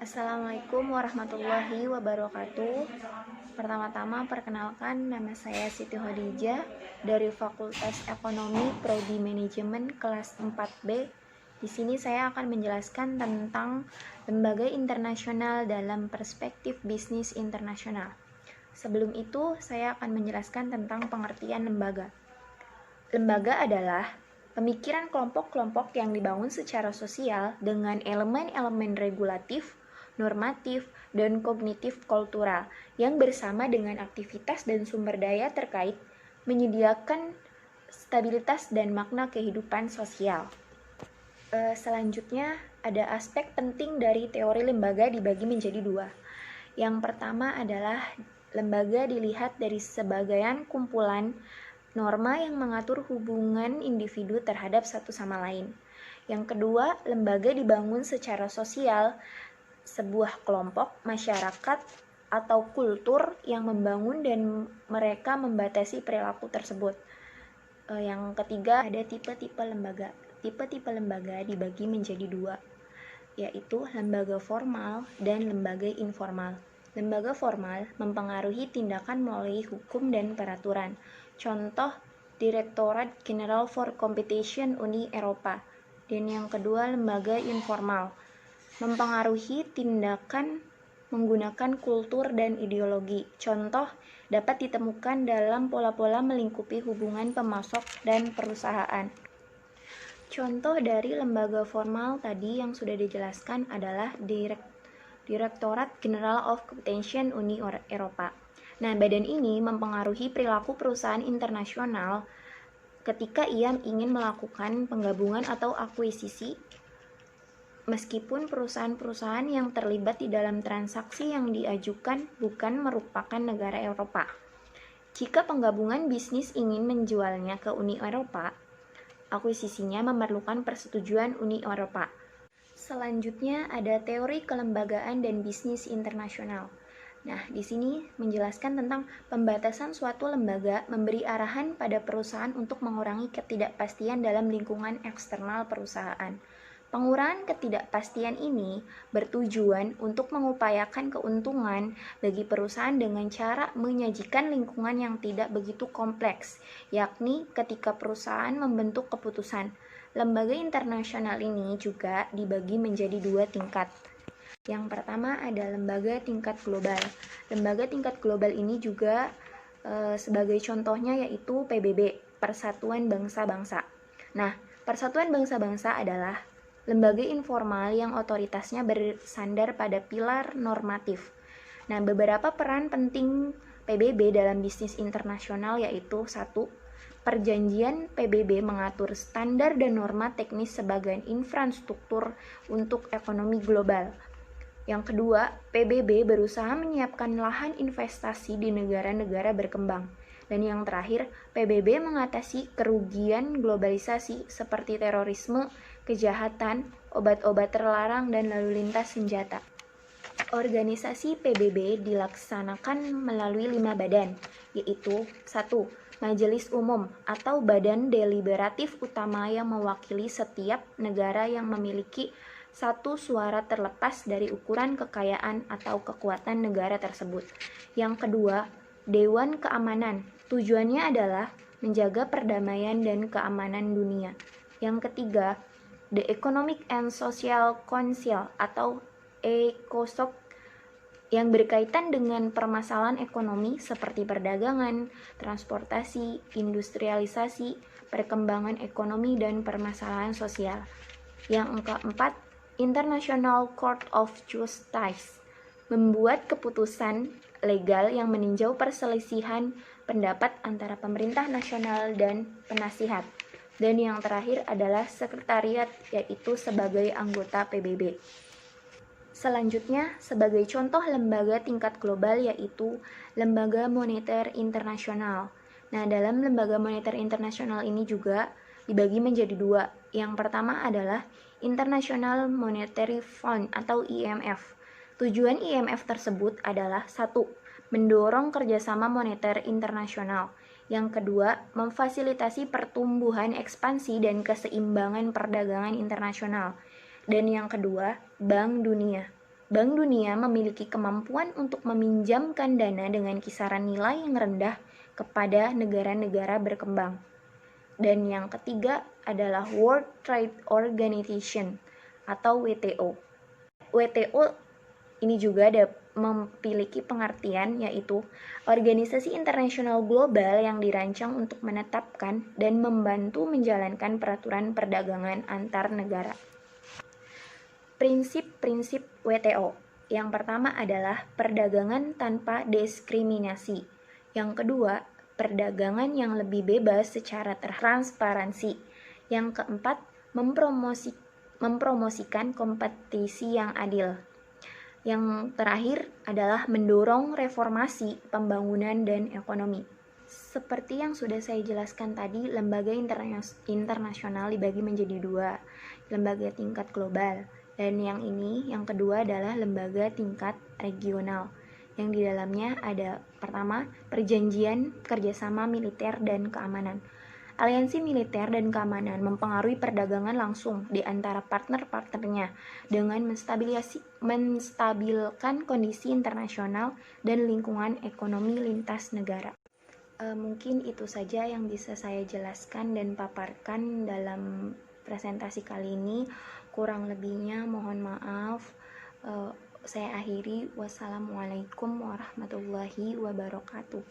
Assalamualaikum warahmatullahi wabarakatuh. Pertama-tama perkenalkan, nama saya Siti Khadijah dari Fakultas Ekonomi Prodi Manajemen kelas 4B. Di sini saya akan menjelaskan tentang lembaga internasional dalam perspektif bisnis internasional. Sebelum itu, saya akan menjelaskan tentang pengertian lembaga. Lembaga adalah pemikiran kelompok-kelompok yang dibangun secara sosial dengan elemen-elemen regulatif, normatif, dan kognitif kultural yang bersama dengan aktivitas dan sumber daya terkait menyediakan stabilitas dan makna kehidupan sosial. Selanjutnya, ada aspek penting dari teori lembaga dibagi menjadi dua. Yang pertama adalah lembaga dilihat dari sebagian kumpulan norma yang mengatur hubungan individu terhadap satu sama lain. Yang kedua, lembaga dibangun secara sosial, sebuah kelompok, masyarakat, atau kultur yang membangun dan mereka membatasi perilaku tersebut. Yang ketiga, ada tipe-tipe lembaga. Tipe-tipe lembaga dibagi menjadi dua, yaitu lembaga formal dan lembaga informal. Lembaga formal mempengaruhi tindakan melalui hukum dan peraturan. Contoh, Direktorat General for Competition Uni Eropa. Dan yang kedua, lembaga informal mempengaruhi tindakan menggunakan kultur dan ideologi. Contoh dapat ditemukan dalam pola-pola melingkupi hubungan pemasok dan perusahaan. Contoh dari lembaga formal tadi yang sudah dijelaskan adalah Direktorat General of Competition Uni Eropa. Nah, badan ini mempengaruhi perilaku perusahaan internasional ketika ia ingin melakukan penggabungan atau akuisisi, meskipun perusahaan-perusahaan yang terlibat di dalam transaksi yang diajukan bukan merupakan negara Eropa. Jika penggabungan bisnis ingin menjualnya ke Uni Eropa, akuisisinya memerlukan persetujuan Uni Eropa. Selanjutnya ada teori kelembagaan dan bisnis internasional. Nah, di sini menjelaskan tentang pembatasan suatu lembaga memberi arahan pada perusahaan untuk mengurangi ketidakpastian dalam lingkungan eksternal perusahaan. Pengurangan ketidakpastian ini bertujuan untuk mengupayakan keuntungan bagi perusahaan dengan cara menyajikan lingkungan yang tidak begitu kompleks, yakni ketika perusahaan membentuk keputusan. Lembaga internasional ini juga dibagi menjadi dua tingkat. Yang pertama ada lembaga tingkat global. Lembaga tingkat global ini juga sebagai contohnya yaitu PBB, Persatuan Bangsa-Bangsa. Nah, Persatuan Bangsa-Bangsa adalah lembaga informal yang otoritasnya bersandar pada pilar normatif. Nah, beberapa peran penting PBB dalam bisnis internasional yaitu 1. Perjanjian PBB mengatur standar dan norma teknis sebagai infrastruktur untuk ekonomi global. Yang kedua, PBB berusaha menyiapkan lahan investasi di negara-negara berkembang. Dan yang terakhir, PBB mengatasi kerugian globalisasi seperti terorisme, kejahatan, obat-obat terlarang, dan lalu lintas senjata. Organisasi PBB dilaksanakan melalui 5 badan, yaitu 1. Majelis Umum atau badan deliberatif utama yang mewakili setiap negara yang memiliki satu suara terlepas dari ukuran kekayaan atau kekuatan negara tersebut. Yang kedua, Dewan Keamanan. Tujuannya adalah menjaga perdamaian dan keamanan dunia. Yang ketiga, The Economic and Social Council atau ECOSOC yang berkaitan dengan permasalahan ekonomi seperti perdagangan, transportasi, industrialisasi, perkembangan ekonomi, dan permasalahan sosial. Yang keempat, International Court of Justice membuat keputusan legal yang meninjau perselisihan pendapat antara pemerintah nasional dan penasihat. Dan yang terakhir adalah sekretariat, yaitu sebagai anggota PBB. Selanjutnya, sebagai contoh lembaga tingkat global yaitu Lembaga Moneter Internasional. Nah, dalam Lembaga Moneter Internasional ini juga dibagi menjadi dua. Yang pertama adalah International Monetary Fund atau IMF. Tujuan IMF tersebut adalah 1. Mendorong kerjasama moneter internasional. Yang kedua, memfasilitasi pertumbuhan ekspansi dan keseimbangan perdagangan internasional. Dan yang kedua, Bank Dunia. Bank Dunia memiliki kemampuan untuk meminjamkan dana dengan kisaran nilai yang rendah kepada negara-negara berkembang. Dan yang ketiga adalah World Trade Organization atau WTO. WTO ini juga memiliki pengertian yaitu organisasi internasional global yang dirancang untuk menetapkan dan membantu menjalankan peraturan perdagangan antar negara. Prinsip-prinsip WTO. Yang pertama adalah perdagangan tanpa diskriminasi. Yang kedua, perdagangan yang lebih bebas secara transparansi. Yang keempat, mempromosikan kompetisi yang adil. Yang terakhir adalah mendorong reformasi, pembangunan, dan ekonomi. Seperti yang sudah saya jelaskan tadi, lembaga internasional dibagi menjadi dua, lembaga tingkat global. Dan yang kedua adalah lembaga tingkat regional, yang di dalamnya ada pertama, perjanjian kerjasama militer dan keamanan. Aliansi militer dan keamanan mempengaruhi perdagangan langsung di antara partner-partnernya dengan menstabilkan kondisi internasional dan lingkungan ekonomi lintas negara. Mungkin itu saja yang bisa saya jelaskan dan paparkan dalam presentasi kali ini. Kurang lebihnya mohon maaf. Saya akhiri. Wassalamualaikum warahmatullahi wabarakatuh.